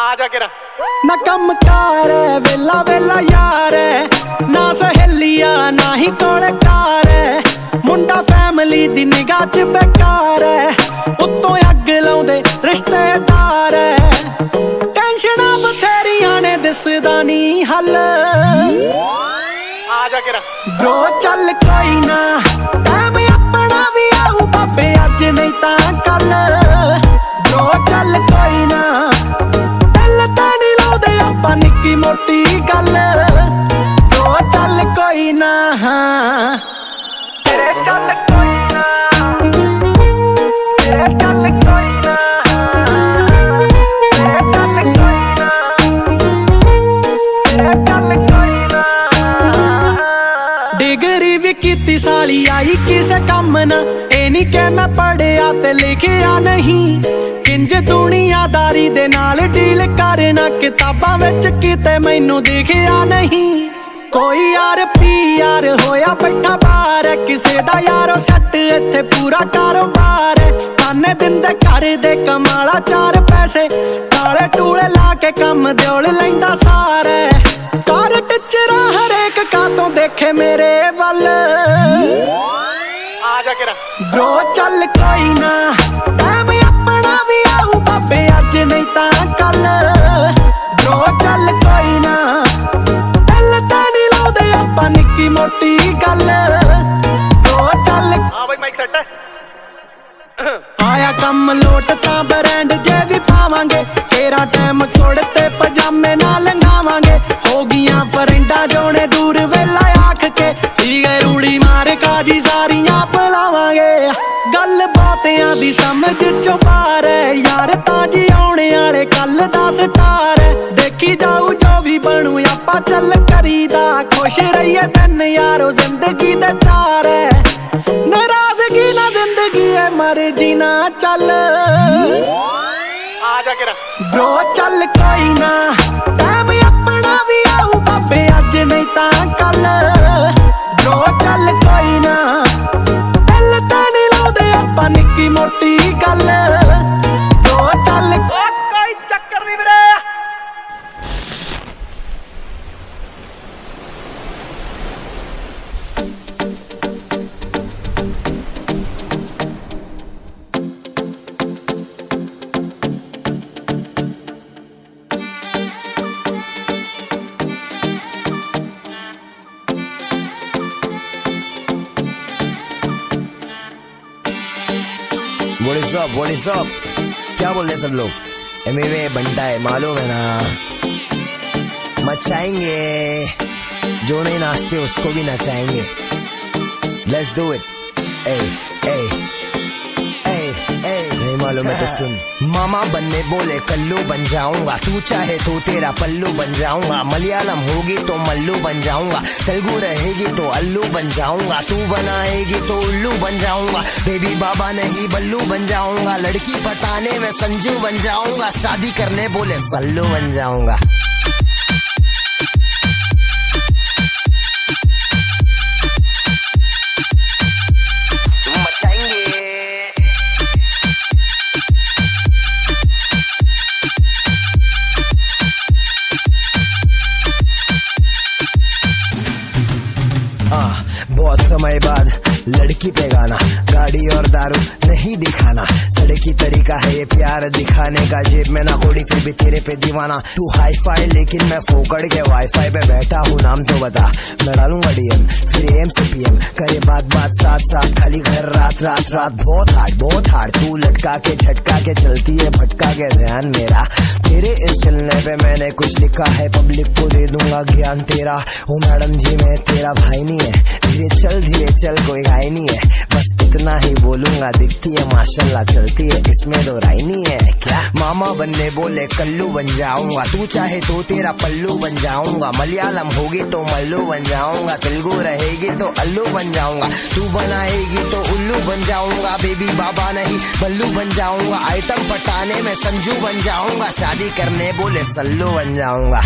आजा केरा ना कम कार है वेला वेला यार है ना सहेलिया ना ही कोले कार है मुंडा फैमिली दी निगाह च बेकार है उत्तों अग लाउंदे रिश्तेदार है टेंशनां बथेरियां ने दिसदा नी हल आजा केरा ब्रो चल कोई ना टाइम अपना भी आऊ बाबे अज नहीं तां कल ब्रो चल कोई ना निक्की मोटी गल ब्रो चल कोई ना तेरे चल कोई ना तेरे चल कोई ना तेरे चल कोई ना तेरे चल कोई ना डिग्री भी कीती साली आई किसे कम ना ए नहीं के मैं पढ़िया ते लिखिया नहीं किंज दुनियादारी दे नाल डील करना किताबां विच किते मैनू दिखिया नहीं कोई यार पी यार होया बैठा बार है किसे दा यारो सैट इत्थे पूरा कारोबार है ताने दिंदे घर दे कमाला चार पैसे काले टूले ला के कम दिओल लैंदा सारे कार टिचरा हरेक कातों देखे मेरे वल आजा केरा ब्रो चल कोई ना टाइम अपना भी आऊ बाबे अज नहीं तां कल ब्रो चल कोई ना दिल ते नहीं लाउंदे आपां निक्की मोटी गल ब्रो चल हां भाई माइक सेट है आया कम लोट तां ब्रांड जे भी पावांगे तेरा टाइम कुड़ते पजामे नाल लंघावांगे हो गियां फरेंडा जोने दूर वेला आख के गए रूड़ी मार काजी सारियां पलावांगे गल बातियां दी समझ चो पार है यार ताजी आने वाले कल दा स्टार है देखी जाऊ जो भी बनू आपां चल करीदा खुश रहिए तन यारो जिंदगी दे चार है नाराजगी ना जिंदगी है मर्जी ना चल आजा केरा ब्रो चल कोई ना टाइम अपना भी आऊ बाबे अज नहीं तां कल ब्रो चल कोई ना दिल ते नहीं लाउंदे आपां निक्की मोटी गल ब्रो चल कोई चक्कर नहीं वीरे What is up? क्या बोल रहे सब लोग एमवे बनता है मालूम है ना मचाएंगे जो नहीं नाचते उसको भी नचाएंगे Let's do it नहीं मालूम है तो सुन मामा बनने बोले कल्लू बन जाऊंगा तू चाहे तो तेरा पल्लू बन जाऊंगा मलयालम होगी तो मल्लू बन जाऊंगा तेलुगु रहेगी तो अल्लू बन जाऊंगा तू बनाएगी तो उल्लू बन जाऊंगा बेबी बाबा नहीं बल्लू बन जाऊंगा लड़की पटाने में संजू बन जाऊंगा शादी करने बोले सल्लू बन जाऊंगा बहुत समय बाद लड़की पे गाना गाड़ी और दारू नहीं दिखाना सड़क की तरीका है ये प्यार दिखाने का जेब में ना कोड़ी फिर भी तेरे पे दीवाना तू हाई फाई लेकिन मैं फोकड़ के वाईफाई पे बैठा हूँ नाम तो बता मैं डालूंगा डीएम फिर एम से पीएम करे बात साथ साथ खाली घर रात रात रात बहुत हार्ड तू लटका के झटका के चलती है भटका के ध्यान मेरा तेरे इस चलने पे मैंने कुछ लिखा है पब्लिक को दे दूंगा ज्ञान तेरा ओ मैडम जी मैं तेरा भाई नहीं है धीरे चल कोई घाई नहीं है बस इतना ही बोलूंगा दिखती है माशाल्लाह चलती है इसमें दो राय नहीं है क्या मामा बनने बोले कल्लू बन जाऊंगा तू चाहे तो तेरा पल्लू बन जाऊंगा मलयालम होगी तो मल्लू बन जाऊंगा तेलुगु रहेगी तो अल्लू बन जाऊंगा तू बनाएगी तो उल्लू बन जाऊंगा बेबी बाबा नहीं बल्लू बन जाऊंगा आइटम पटाने में संजू बन जाऊंगा शादी करने बोले सल्लू बन जाऊंगा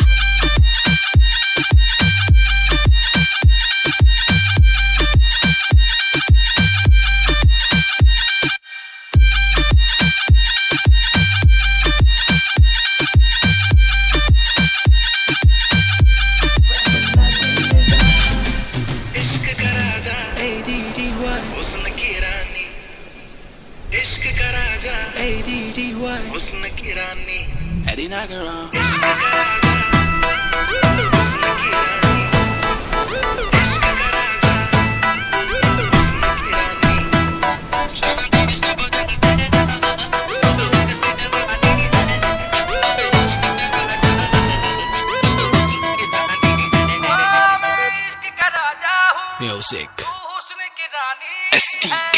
Eddie Nagaron. Music STK।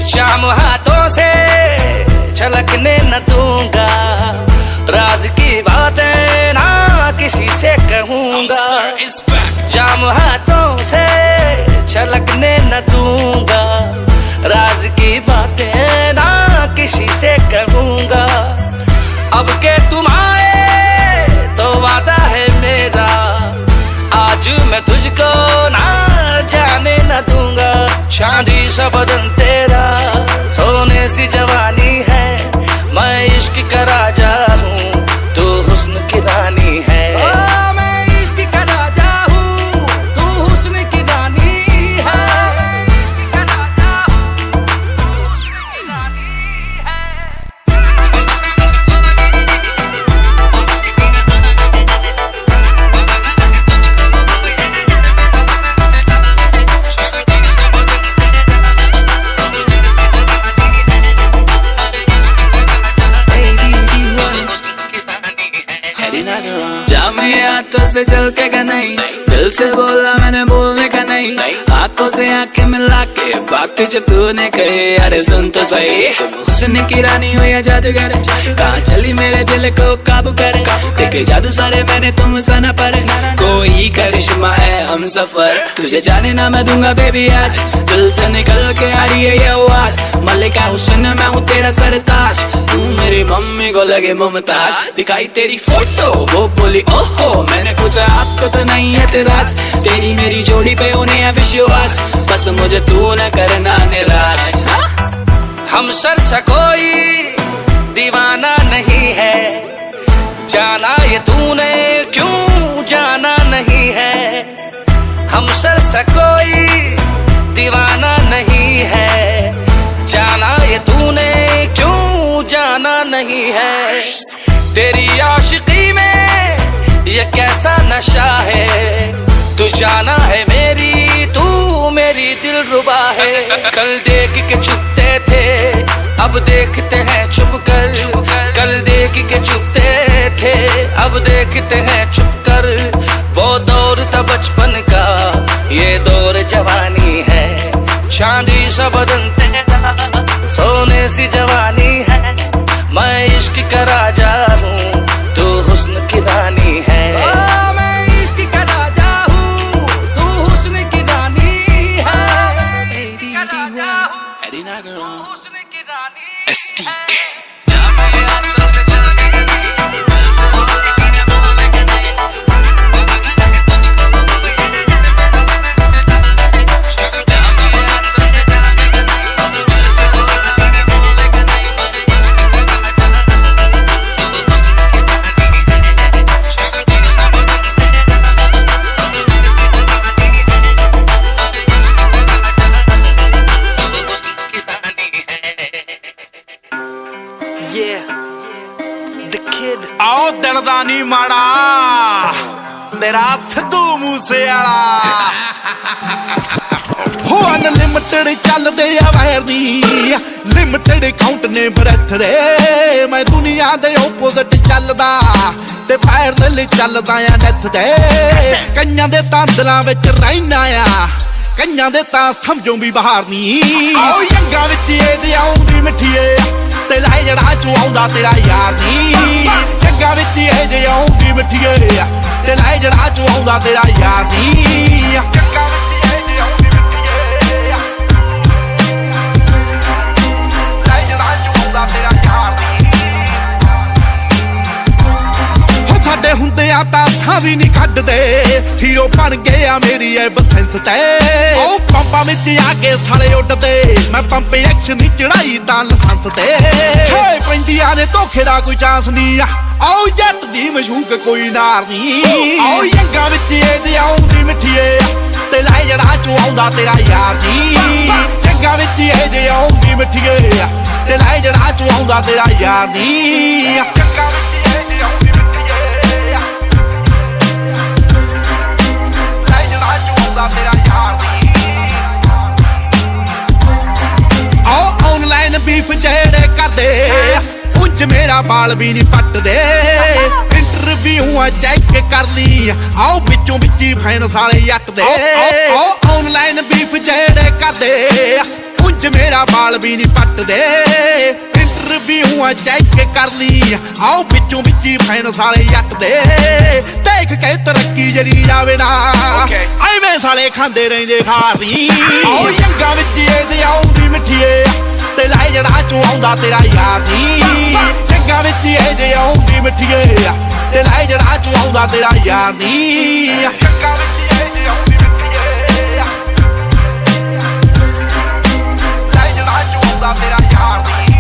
शाम हाथों से छलकने न दूंगा, राज की बातें ना किसी से कहूंगा। जाम हाथों से छलकने न दूंगा, राज की बातें ना किसी से कहूंगा। अब के तुम आए तो वादा है मेरा, आज मैं तुझको ना जाने न दूंगा। चांदी सा बदन तेरा, सोने सी जवानी है, मैं इश्क का राजा हूँ, तू हुस्न की रानी है। मैं इश्क का राजा हूँ, तू हुस्न की रानी है। मैं इश्क का राजा हूँ, तू हुस्न की रानी है। जामे हाथों से चल के का नहीं, दिल से बोला मैंने बोलने का नहीं। आंखों से आंखें मिला के बातें जो तूने कही, अरे सुन तो सही। हुस्न की रानी हो या जादूगर, कहाँ चली मेरे दिल को काबू करे। देखे जादू सारे मैंने तुम सना पर, कोई करिश्मा है हम सफर। तुझे जाने ना मैं दूंगा बेबी आज, दिल से निकल के आ रही है ये आवाज। मल्लिका हुस्न मैं हूँ तेरा सरताज, तू मेरी मम्मी को लगे मुमताज। दिखाई तेरी फोटो वो बोली ओहो, मैंने पूछा आपको तो नहीं है तेराज। तेरी मेरी जोड़ी पे उन्हें है विश्वास, बस मुझे तू न करना निराश। हम सर सा कोई दीवाना नहीं है, जाना ये तूने क्यों जाना नहीं है। हम सर सा कोई दीवाना नहीं है, जाना ये तूने क्यों जाना नहीं है। तेरी आशिकी में ये कैसा नशा है, तू जाना है मेरी, तू मेरी दिलरुबा है। कल देख के चुपते थे, अब देखते हैं छुप कर। कल देख के चुपते थे, अब देखते हैं छुप कर। वो दौर था बचपन का, ये दौर जवानी है। चांदी सा बदन तेरा, सोने सी जवानी है, मैं इश्क का राजा हूँ, तू हुस्न की रानी है। मैं इश्क का राजा हूँ, तू हुस्न की रानी है। Eddie Nagaron हुस्न की रानी STK। आओ दिल दा नी माड़ा मेरा सिद्धू मूसे वाला। हो अनलिमिटेड चलदे a wire the, limited count ने ब्रेथ दे। मैं दुनिया दे ओपोजिट चलदा ते फायर दे लई चलदा आ डेथ दे। कईयां दे तां दिलां विच रहिना आ, कईयां दे तां समझों भी बाहर नी। आओ यंगा विच ए आउंदी मिठीए ते लाई जड़ा चू आउंदा तेरा यार नी। जग्गा विच ए आउंदी मिठीए ते लाई जड़ा चू आउंदा तेरा यार नी। जग्गा विच ए आउंदी मिठीए लाई जड़ा चू आउंदा तेरा यार नी। हो साडे हुंदे आ तां सां भी नहीं कड्डदे, हीरो बन गए आ मेरी ए बसेंस ते। ओ पंपां विच आके साले उड्डदे, मैं पंप एक्शन दी चढ़ाई तां लाइसेंस ते। छे पैंदियां ने धोखे दा कोई चांस नहीं आ, आओ जट दी मशूक कोई नार नी। आओ यंगा विच ए आउंदी मिठीए ते लाई जड़ा चू आउंदा तेरा यार नी। यंगा विच ए आउंदी मिठीए ते लाई जड़ा चू आउंदा तेरा यार नी। ਵਾਲ ਵੀ ਨਹੀਂ ਪੱਟਦੇ ਇੰਟਰਵਿਊਆਂ ਚੈੱਕ ਕਰ ਲਈ ਆਓ ਵਿੱਚੋਂ ਵਿੱਚੀ ਫੈਨ ਸਾਲੇ ਜੱਟ ਦੇ ਆਨਲਾਈਨ ਬੀਫ ਜਿਹੜੇ ਕਰਦੇ ਉਂਝ ਮੇਰਾ ਵਾਲ ਵੀ ਨਹੀਂ ਪੱਟਦੇ ਇੰਟਰਵਿਊਆਂ ਚੈੱਕ ਕਰ ਲਈ ਆਓ ਵਿੱਚੋਂ ਵਿੱਚੀ ਫੈਨ ਸਾਲੇ ਜੱਟ ਦੇ ਦੇਖ ਕੇ ਤਰੱਕੀ ਜਰੀ ਜਾਵੇ ਨਾ ਐਵੇਂ ਸਾਲੇ ਖਾਂਦੇ ਰਹਿੰਦੇ ਖਾਰੀ ਆਓ ਜੰਗਾਂ ਵਿੱਚ ਇਹਦੇ ਆਉਂਦੀ ਮਿੱਠੀਏ ਤੇ ਲੈ ਜੜਾ ਚੋਂ ਆਉਂਦਾ ਤੇਰਾ ਯਾਰ ਨੀ ਜੰਗਾਂ ਵਿੱਚ ਇਹਦੇ ਆਉਂਦੀ ਮਿੱਠੀਏ ਤੇ ਲੈ ਜੜਾ ਚੋਂ ਆਉਂਦਾ ਤੇਰਾ ਯਾਰ ਨੀ ਜੰਗਾਂ ਵਿੱਚ ਇਹਦੇ ਆਉਂਦੀ ਮਿੱਠੀਏ ਲੈ ਜੜਾ ਚੋਂ ਆਉਂਦਾ ਤੇਰਾ ਯਾਰ ਨੀ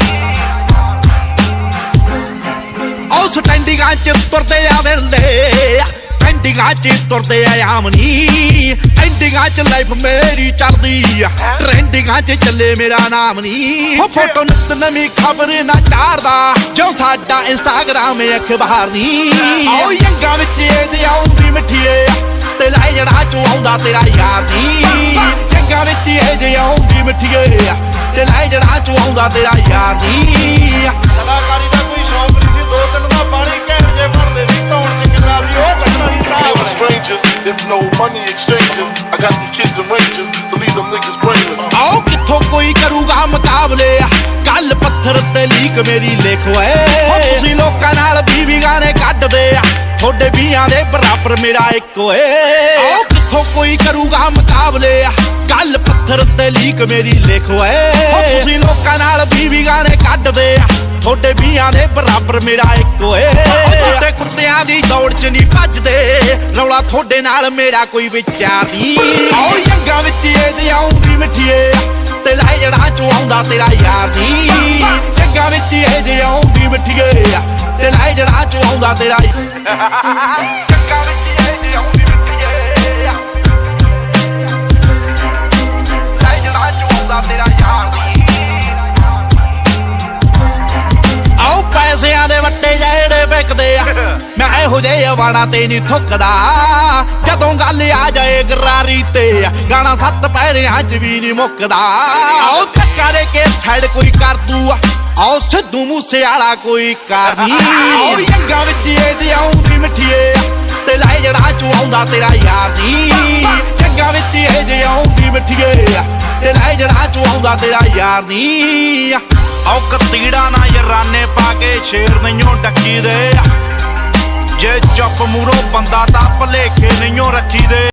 ਆਉ ਸਟੈਂਡਿੰਗਾਂ ਚ ਤੁਰਦੇ ਆ ਵੇਲੇ ਐਂਡਿੰਗਾਂ ਚ ਤੁਰਦੇ ਆ ਆਮਨੀ ਐਂਡਿੰਗਾਂ ਚ ਲਾਈਫ ਮੇਰੀ ਚੱਲਦੀ ਆ ਟ੍ਰੈਂਡਿੰਗਾਂ ਚ ਚੱਲੇ ਮੇਰਾ ਨਾਮ ਨੀ ਉਹ ਫੋਟੋ ਨਿਤ ਨਵੀਂ ਖਬਰ ਨਾ ਚਾਰਦਾ ਜੋ ਸਾਡਾ ਇੰਸਟਾਗ੍ਰਾਮ ਅਖਬਾਰ ਨੀ ਆਓ ਜੰਗਾਂ ਵਿੱਚ ਇਹਦੇ ਆਉਂਦੀ ਮਿੱਠੀਏ ਤੇ ਲੈ ਜੜਾ ਚੋਂ ਆਉਂਦਾ ਤੇਰਾ ਯਾਰ ਨੀ ਜੰਗਾਂ ਵਿੱਚ ਇਹਦੇ ਆਉਂਦੀ ਮਿੱਠੀਏ ਤੇ ਲੈ ਜੜਾ ਚੋਂ ਆਉਂਦਾ ਤੇਰਾ ਯਾਰ ਨੀ ਕਲਾਕਾਰੀ ਦਾ ਕੋਈ ਸ਼ੌਕ ਨਹੀਂ ਸੀ ਦੋ ਤਿੰਨ ਦਾ ਬਾਣੀ ਕਹਿਣ ਜੇ ਭਰਦੇ ਵੀ ਧੌਣ ਚ ਕਿੰਨਾ ਵੀ ਉਹ ਕੱਢਣਾ ਨਹੀਂ strangers, if no money exchanges, I got these kids in ranges to leave them niggas brainless. ਆਓ ਕਿੱਥੋਂ ਕੋਈ ਕਰੂਗਾ ਮੁਕਾਬਲੇ ਗੱਲ ਪੱਥਰ ਤੇ ਲੀਕ ਮੇਰੀ ਲਿਖ ਓਏ ਤੁਸੀਂ ਲੋਕਾਂ ਨਾਲ ਵੀ ਗਾਣੇ ਕੱਢਦੇ ਆ ਤੁਹਾਡੇ ਵੀਆਂ ਦੇ ਬਰਾਬਰ ਮੇਰਾ ਇੱਕ ਓਏ ਆਓ ਕਿੱਥੋਂ ਕੋਈ ਕਰੂਗਾ ਮੁਕਾਬਲੇ ਗੱਲ ਪੱਥਰ ਤੇ ਲੀਕ ਮੇਰੀ ਲਿਖ ਓਏ ਤੁਸੀਂ ਲੋਕਾਂ ਨਾਲ ਵੀ ਗਾਣੇ ਕੱਢਦੇ ਆ ਤੁਹਾਡੇ ਵੀਆਂ ਦੇ ਬਰਾਬਰ ਮੇਰਾ ਇੱਕ ਓਏ ਤੁਹਾਡੇ ਕੁੱਤਿਆਂ ਦੀ ਦੌੜ ਚ ਨਹੀਂ ਭੱਜਦੇ ਰੌਲਾ ਤੁਹਾਡੇ ਨਾਲ ਮੇਰਾ ਕੋਈ ਵਿਚਾਰ ਨਹੀਂ ਆਓ ਜੰਗਾਂ ਵਿੱਚ ਇਹਦੇ ਆਉਂਦੀ ਮਿੱਠੀਏ ਤੇ ਲੈ ਜੜਾ ਚੋਂ ਆਉਂਦਾ ਤੇਰਾ ਯਾਰ ਨਹੀਂ ਜੰਗਾਂ ਵਿੱਚ ਇਹਦੇ ਆਉਂਦੀ ਮਿੱਠੀਏ ਤੇ ਲੈ ਜੜਾ ਚੋਂ ਆਉਂਦਾ ਤੇਰਾ ਜੰਗਾਂ ਵਿੱਚ ਇਹਦੇ ਆਉਂਦੀ ਮਿੱਠੀਏ ਲੈ ਜੜਾ ਚੋਂ ਆਉਂਦਾ ਤੇਰਾ ਯਾਰ ਨਹੀਂ ਆਓ ਪੈਸਿਆਂ ਦੇ ਵੱਟੇ ਜਿਹੜੇ ਵਿਕਦੇ ਆ ਮੈਂ ਇਹੋ ਜਿਹੇ ਵਾਣਾ ਤੇ ਨਹੀਂ ਥੁੱਕਦਾ ਜਦੋਂ ਗੱਲ ਆ ਜਾਏ ਗਰਾਰੀ ਤੇ ਗਾਣਾ ਸੱਤ ਪੈਰਿਆਂ 'ਚ ਵੀ ਨਹੀਂ ਮੁੱਕਦਾ ਆਓ ਧੱਕਾ ਦੇ ਕੇ ਸਾਈਡ ਕੋਈ ਕਰ ਦੂ ਆਓ ਸਿੱਧੂ ਮੂਸੇ ਵਾਲਾ ਕੋਈ ਕਰ ਨਹੀਂ ਆਓ ਜੰਗਾਂ ਵਿੱਚ ਇਹਦੇ ਆਉਂਦੀ ਮਿੱਠੀਏ ਤੇ ਲੈ ਜੜਾ ਚੋਂ ਆਉਂਦਾ ਤੇਰਾ ਯਾਰ ਨਹੀਂ ਜੰਗਾਂ ਵਿੱਚ ਇਹਦੇ ਆਉਂਦੀ ਮਿੱਠੀਏ ਤੇ ਲੈ ਜੜਾ ਚੋਂ ਆਉਂਦਾ ਤੇਰਾ ਯਾਰ ਨਹੀਂ ਆਓ ਕਤੀੜਾ ਨਾ ਯਾਰਾਨੇ ਪਾ ਕੇ ਸ਼ੇਰ ਨਹੀਂਓ ਡੱਕੀ ਦੇ ਜੇ ਚੁੱਪ ਮੂਰੋਂ ਬੰਦਾ ਤਾਂ ਭਲੇਖੇ ਨਹੀਂਓ ਰੱਖੀ ਦੇ